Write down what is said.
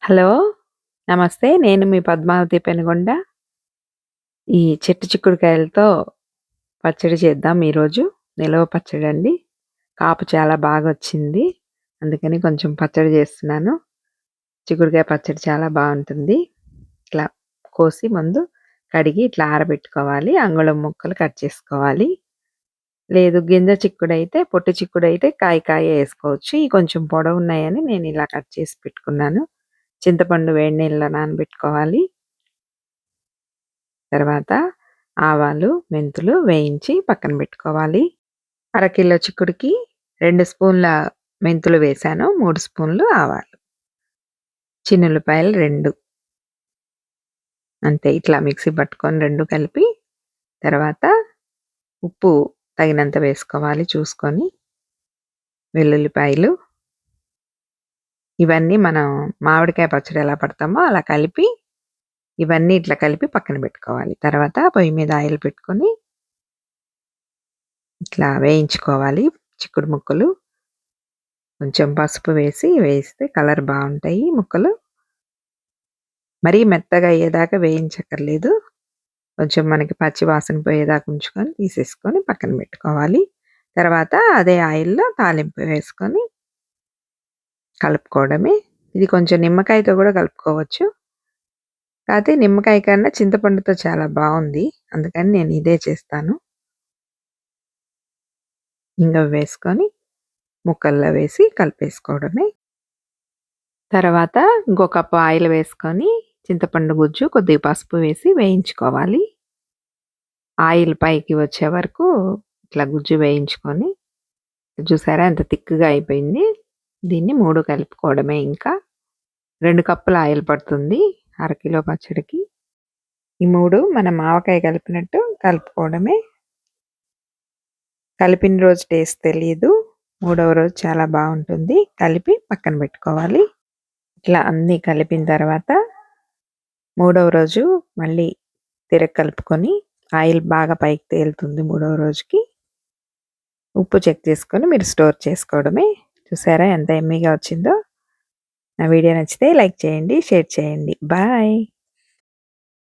Hello! నమస్తే. నేను మీ పద్మావతి పెనుగొండ. ఈ చెట్టు చిక్కుడుకాయలతో పచ్చడి చేద్దాం ఈరోజు. నిలవ పచ్చడండి. కాపు చాలా బాగొచ్చింది. అందుకని కొంచెం పచ్చడి చేస్తున్నాను. చిక్కుడుకాయ పచ్చడి చాలా బావుంటుంది. ఇట్లా కోసి ముందు కడిగి ఇట్లా ఆరబెట్టుకోవాలి. అంగుళం ముక్కలు కట్ చేసుకోవాలి. లేదు గింజ చిక్కుడైతే, పొట్టు చిక్కుడైతే కాయ ఏసుకోవచ్చు. ఇయి కొంచెం పొడవున్నాయని నేనిలా కట్ చేసి పెట్టుకున్నాను. చింతపండు వేడి నీళ్ళలో నానబెట్టుకోవాలి. తర్వాత ఆవాలు, మెంతులు వేయించి పక్కన పెట్టుకోవాలి. అరకిలో చిక్కుడుకి 2 స్పూన్ల మెంతులు వేశాను. 3 స్పూన్లు ఆవాలు. చిన్నుల్లిపాయలు 2 అంతే. ఇట్లా మిక్సీ పట్టుకొని 2 కలిపి తర్వాత ఉప్పు తగినంత వేసుకోవాలి చూసుకొని. వెల్లుల్లిపాయలు ఇవన్నీ మనం మామిడికాయ పచ్చడి ఎలా పడతామో అలా కలిపి ఇవన్నీ ఇట్లా కలిపి పక్కన పెట్టుకోవాలి. తర్వాత పొయ్యి మీద ఆయిల్ పెట్టుకొని ఇట్లా వేయించుకోవాలి చిక్కుడు ముక్కలు. కొంచెం పసుపు వేస్తే కలర్ బావుంటాయి ముక్కలు. మరీ మెత్తగా అయ్యేదాకా వేయించక్కర్లేదు. కొంచెం మనకి పచ్చి వాసన పోయేదాకా ఉంచుకొని తీసేసుకొని పక్కన పెట్టుకోవాలి. తర్వాత అదే ఆయిల్‌లో తాలింపు వేసుకొని కలుపుకోవడమే. ఇది కొంచెం నిమ్మకాయతో కూడా కలుపుకోవచ్చు. కాతే నిమ్మకాయ కన్నా చింతపండుతో చాలా బావుంది. అందుకని నేను ఇదే చేస్తాను. ఇంగువ వేసుకొని ముక్కల్లో వేసి కలిపేసుకోవడమే. తర్వాత ఇంకో కప్పు ఆయిల్ వేసుకొని చింతపండు గుజ్జు, కొద్దిగా పసుపు వేసి వేయించుకోవాలి. ఆయిల్ పైకి వచ్చే వరకు ఇట్లా గుజ్జు వేయించుకొని చూసారా ఎంత థిక్‌గా అయిపోయింది. దీన్ని 3 కలుపుకోవడమే ఇంకా. 2 కప్పుల ఆయిల్ పడుతుంది అరకిలో పచ్చడికి. ఈ 3 మనం ఆవకాయ కలిపినట్టు కలుపుకోవడమే. కలిపిన రోజు టేస్ట్ తెలీదు. మూడవ రోజు చాలా బావుంటుంది. కలిపి పక్కన పెట్టుకోవాలి. ఇట్లా అన్నీ కలిపిన తర్వాత మూడవ రోజు మళ్ళీ కలుపుకొని ఆయిల్ బాగా పైకి తేలుతుంది మూడవ రోజుకి. ఉప్పు చెక్ చేసుకొని మీరు స్టోర్ చేసుకోవడమే. చూసారా ఎంత యమ్మీగా వచ్చిందో. నా వీడియో నచ్చితే లైక్ చేయండి, షేర్ చేయండి. బాయ్.